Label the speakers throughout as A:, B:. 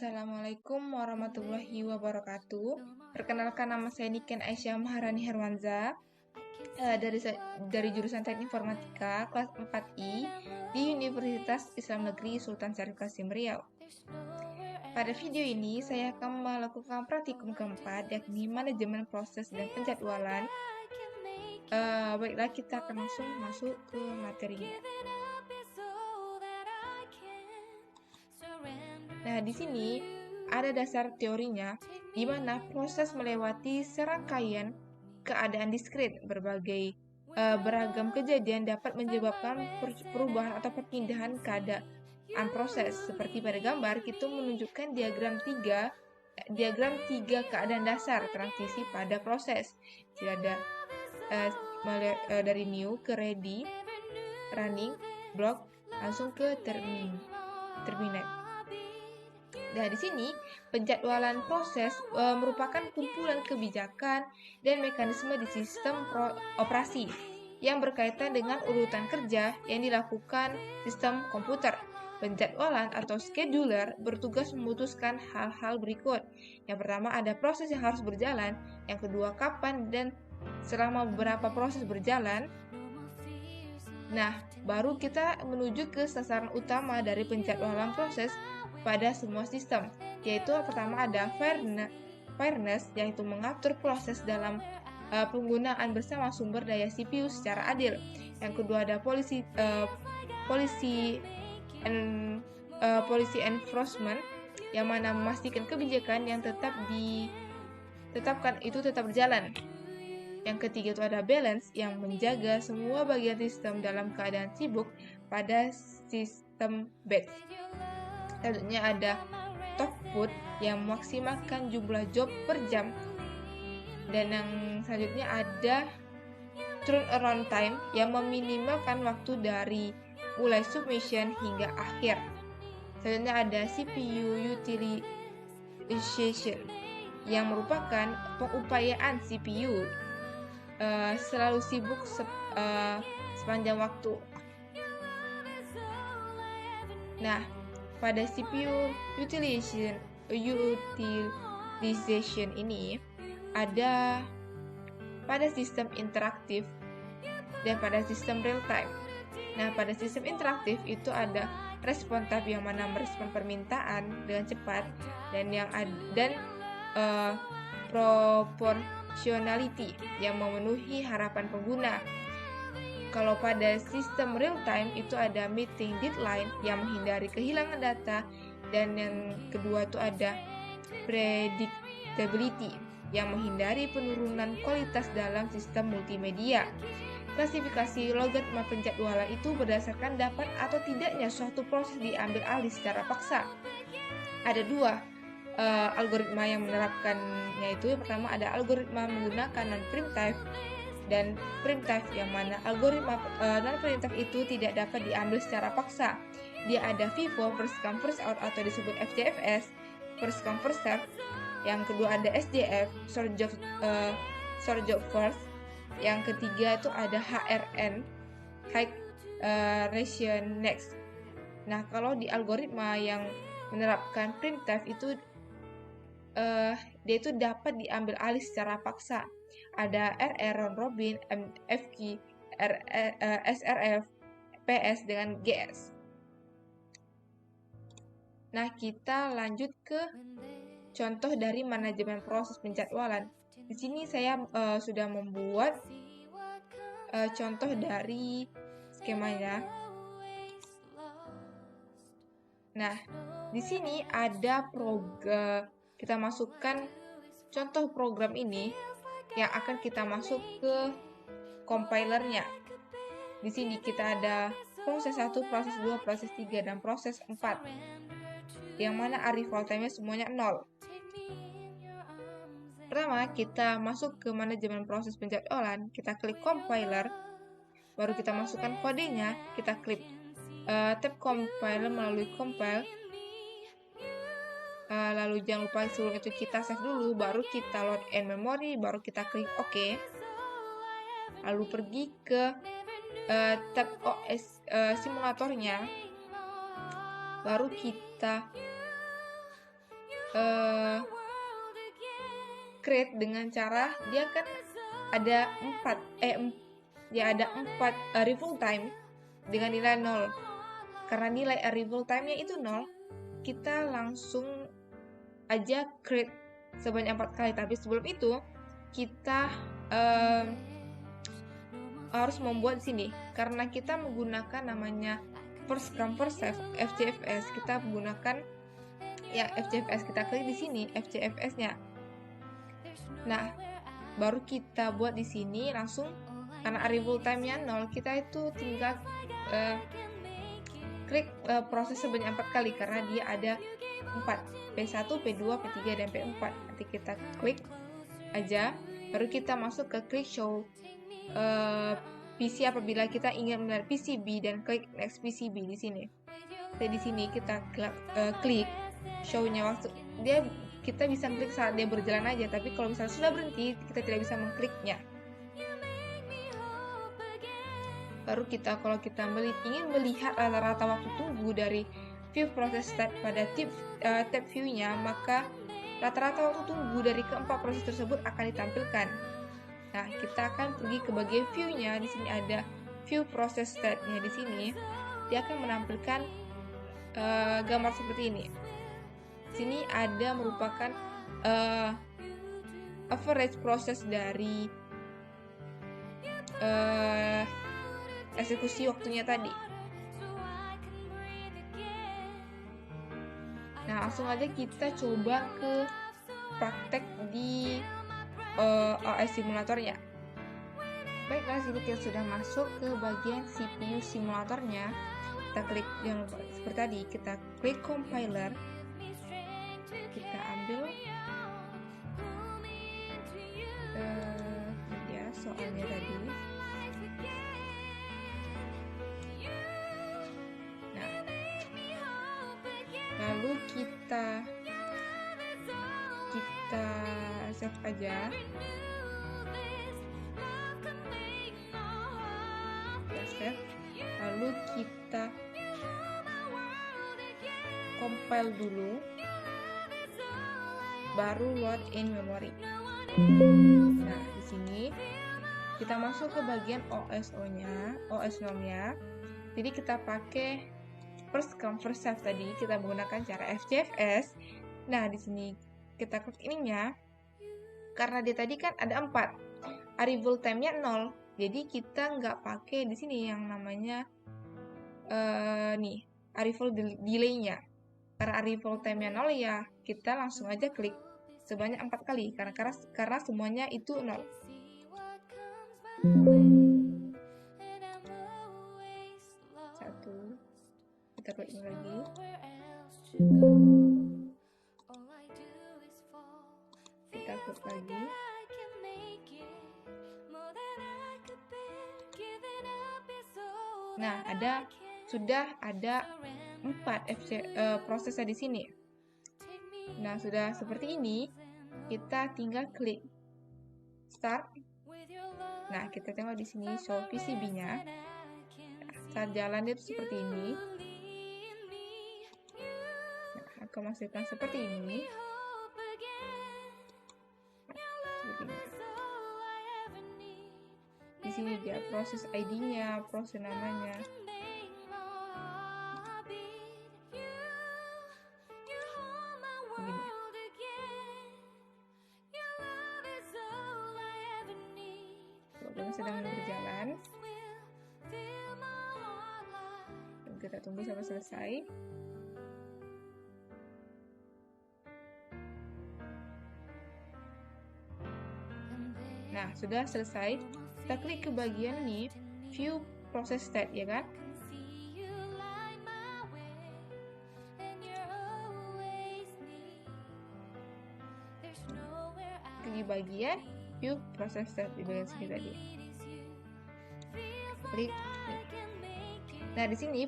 A: Assalamualaikum warahmatullahi wabarakatuh. Perkenalkan, nama saya Niken Aisyah Maharani Herwanza dari jurusan Teknik Informatika kelas 4I di Universitas Islam Negeri Sultan Syarif Kasim Riau. Pada video ini saya akan melakukan praktikum keempat, yakni manajemen proses dan penjadwalan. Baiklah, kita akan langsung masuk ke materinya. Nah, di sini ada dasar teorinya, di mana proses melewati serangkaian keadaan diskrit. Beragam kejadian dapat menyebabkan perubahan atau perpindahan keadaan proses. Seperti pada gambar, kita menunjukkan diagram tiga keadaan dasar transisi pada proses. Jadi ada dari new ke ready, running, block, langsung ke terminate. Nah, di sini penjadwalan proses merupakan kumpulan kebijakan dan mekanisme di sistem operasi yang berkaitan dengan urutan kerja yang dilakukan sistem komputer. Penjadwalan atau scheduler bertugas memutuskan hal-hal berikut. Yang pertama, ada proses yang harus berjalan. Yang kedua, kapan dan selama beberapa proses berjalan. Nah, baru kita menuju ke sasaran utama dari penjadwalan proses pada semua sistem, yaitu pertama ada fairness, yaitu mengatur proses dalam penggunaan bersama sumber daya CPU secara adil. Yang kedua ada policy enforcement, yang mana memastikan kebijakan yang ditetapkan itu tetap berjalan. Yang ketiga itu ada balance, yang menjaga semua bagian sistem dalam keadaan sibuk pada sistem batch. Selanjutnya ada throughput, yang memaksimalkan jumlah job per jam. Dan yang selanjutnya ada turnaround time, yang meminimalkan waktu dari mulai submission hingga akhir. Selanjutnya ada CPU utilization, yang merupakan pengupayaan CPU selalu sibuk sepanjang waktu. Nah, pada CPU utilization ini ada pada sistem interaktif dan pada sistem real time. Nah, pada sistem interaktif itu ada respon time, yang mana merespon permintaan dengan cepat, dan proportionality, yang memenuhi harapan pengguna. Kalau pada sistem real time itu ada meeting deadline, yang menghindari kehilangan data, dan yang kedua itu ada predictability, yang menghindari penurunan kualitas dalam sistem multimedia. Klasifikasi logaritma penjadwalan itu berdasarkan dapat atau tidaknya suatu proses diambil alih secara paksa. Ada dua algoritma yang menerapkannya, itu yang pertama ada algoritma menggunakan non-primitive dan primitive, yang mana algoritma non-primitive itu tidak dapat diambil secara paksa. Dia ada FIFO, first come first out, atau disebut FCFS, first come first serve. Yang kedua ada SJF, short job first. Yang ketiga itu ada HRN, high ration next. Nah, kalau di algoritma yang menerapkan primitive itu dia itu dapat diambil alih secara paksa. Ada RR, round robin, MFQ, SRF, PS dengan GS. Nah, kita lanjut ke contoh dari manajemen proses penjadwalan. Di sini saya sudah membuat contoh dari skemanya. Nah, di sini ada program, kita masukkan contoh program ini yang akan kita masuk ke compilernya. Di sini kita ada proses 1, proses 2, proses 3, dan proses 4. Yang mana arrival time-nya semuanya 0. Pertama, kita masuk ke manajemen proses penjadwalan, kita klik compiler, baru kita masukkan kodenya, kita klik tab compiler melalui compile. Lalu jangan lupa sebelum itu kita save dulu, baru kita load in memory, baru kita klik OK. Lalu pergi ke tab OS simulatornya, baru kita create dengan cara dia kan ada 4 arrival time dengan nilai 0. Karena nilai arrival time-nya itu 0, kita langsung aja create sebanyak 4 kali. Tapi sebelum itu kita harus membuat di sini. Karena kita menggunakan namanya first come first serve FCFS, kita menggunakan ya FCFS, kita klik di sini FCFS-nya. Nah, baru kita buat di sini langsung, karena arrival time-nya 0, kita itu tinggal klik proses sebanyak 4 kali karena dia ada 4, P1, P2, P3, dan P4. Nanti kita klik aja, baru kita masuk ke klik show PC apabila kita ingin melihat PCB dan klik next PCB di sini. Jadi di sini kita klik show-nya waktu kita bisa klik saat dia berjalan aja, tapi kalau misalnya sudah berhenti kita tidak bisa mengkliknya. Baru kalau kita ingin melihat rata-rata waktu tunggu dari view proses state pada tab view-nya, maka rata-rata waktu tunggu dari keempat proses tersebut akan ditampilkan. Nah, kita akan pergi ke bagian view-nya. Di sini ada view process state-nya. Di sini dia akan menampilkan gambar seperti ini. Di sini ada merupakan average proses dari eksekusi waktunya tadi. Nah, langsung aja kita coba ke praktek di OS simulatornya. Baiklah, sini kita sudah masuk ke bagian CPU simulatornya. Kita klik yang seperti tadi, kita klik compiler, kita ambil ya soalnya tadi. Nah, lalu kita save aja. Lalu kita compile dulu, baru load in memory. Nah, di sini kita masuk ke bagian OS ROM-nya. Jadi kita pakai first come first serve tadi, kita menggunakan cara FCFS. Nah, di sini kita klik ininya. Karena dia tadi kan ada 4, arrival time-nya 0. Jadi kita nggak pakai di sini yang namanya arrival delay-nya. Karena arrival time-nya 0 ya, kita langsung aja klik sebanyak 4 kali karena semuanya itu 0. Satu, kita klik ini lagi. Kita klik lagi. Nah, sudah ada 4 prosesnya di sini. Nah, sudah seperti ini, kita tinggal klik start. Nah, kita tengok di sini show PCB-nya. Saat jalan dia seperti ini. Nah, aku masukkan seperti ini. Di sini dia proses ID-nya, proses namanya. Begini. Program sedang berjalan. Dan kita tunggu sampai selesai. Nah, sudah selesai. Kita klik ke bagian ini, view process state, ya kan? Di bagian view process state di bagian sini tadi. Klik. Nah, di sini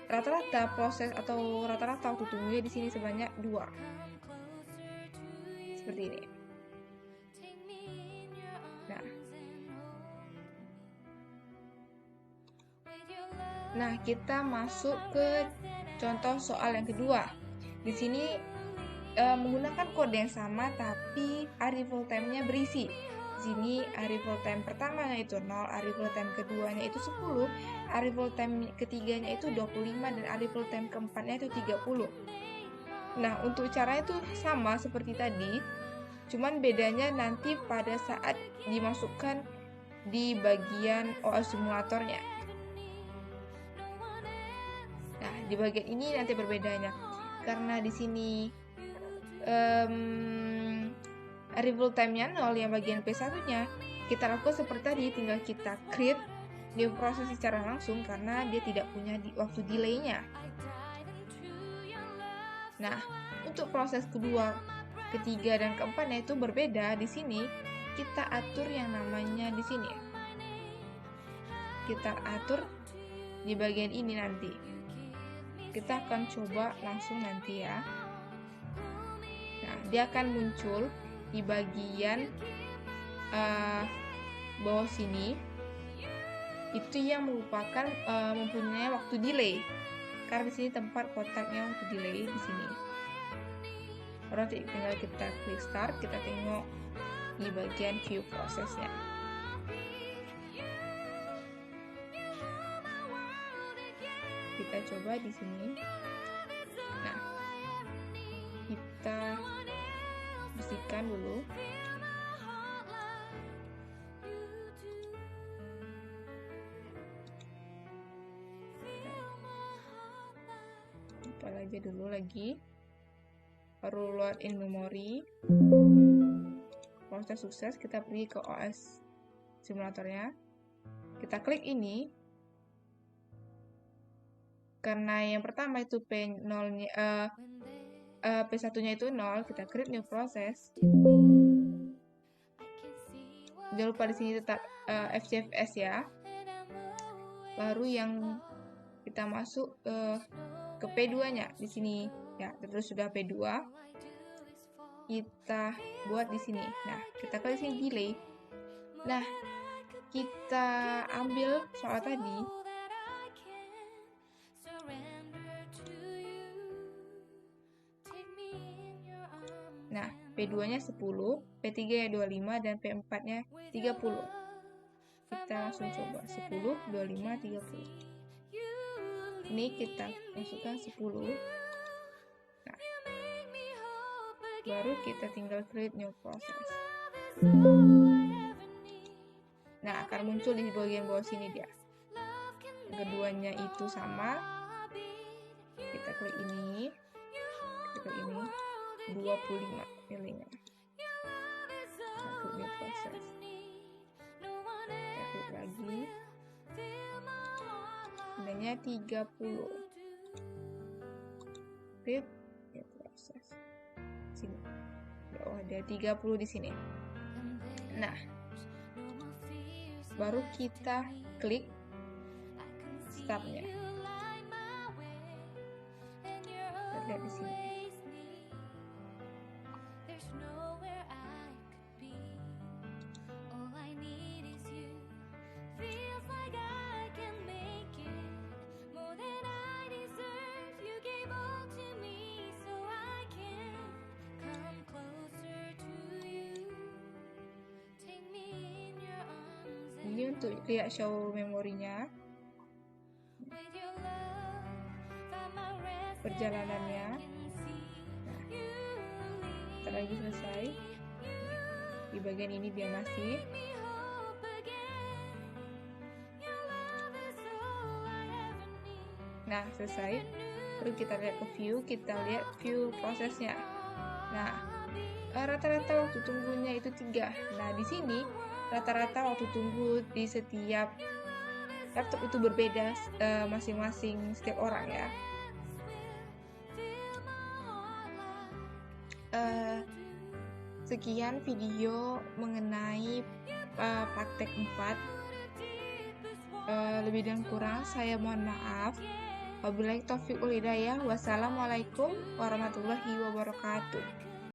A: rata-rata proses atau rata-rata waktu tunggunya di sini sebanyak 2. Seperti ini. Nah, kita masuk ke contoh soal yang kedua. Di sini menggunakan kode yang sama tapi arrival time-nya berisi. Di sini arrival time pertamanya itu 0, arrival time keduanya itu 10, arrival time ketiganya itu 25, dan arrival time keempatnya itu 30. Nah, untuk cara itu sama seperti tadi, cuman bedanya nanti pada saat dimasukkan di bagian OS simulatornya. Nah, di bagian ini nanti berbedanya. Karena di sini arrival time-nya 0 yang bagian P1-nya, kita lakukan seperti tadi, tinggal kita create new process secara langsung karena dia tidak punya waktu delay-nya. Nah, untuk proses kedua, ketiga, dan keempatnya itu berbeda. Di sini kita atur yang namanya di sini. Kita atur di bagian ini nanti. Kita akan coba langsung nanti ya. Nah, dia akan muncul di bagian bawah sini. Itu yang merupakan mempunyai waktu delay. Karena di sini tempat kotaknya waktu delay di sini. Berarti tinggal kita klik start, kita tengok di bagian view prosesnya. Kita coba di sini. Nah, kita bersihkan dulu. Kita aja dulu lagi. Baru load in memory. Proses sukses, kita pergi ke OS simulatornya. Kita klik ini. Karena yang pertama itu P0-nya, P1-nya itu 0, kita create new process. Jangan lupa di sini tetap FCFS ya. Baru yang kita masuk ke P2-nya di sini ya. Terus sudah P2, kita buat di sini. Nah, kita klik sini delay. Nah, kita ambil soal tadi. Nah, P2-nya 10, P3-nya 25, dan P4-nya 30. Kita langsung coba 10, 25, 30. Ini kita masukkan 10. Nah, baru kita tinggal create new process. Nah, akan muncul di bagian bawah sini dia. Keduanya itu sama. Kita klik ini. Kita klik ini. 25 nilainya. Satu new process. Kita klik lagi. Nilainya 30. Create new process. Sini. Oh, ada 30 di sini. Nah, baru kita klik start-nya. Lihat di sini. Ini untuk lihat show memorinya, perjalanannya. Nah, ntar lagi selesai. Di bagian ini dia masih. Nah, selesai. Terus kita lihat ke view, kita lihat view prosesnya. Nah, rata-rata waktu tunggunya itu 3. Nah, di sini rata-rata waktu tunggu di setiap laptop itu berbeda masing-masing setiap orang ya. Sekian video mengenai praktek 4. Lebih dan kurang saya mohon maaf. Wabillahi taufiq wal hidayah. Wassalamualaikum warahmatullahi wabarakatuh.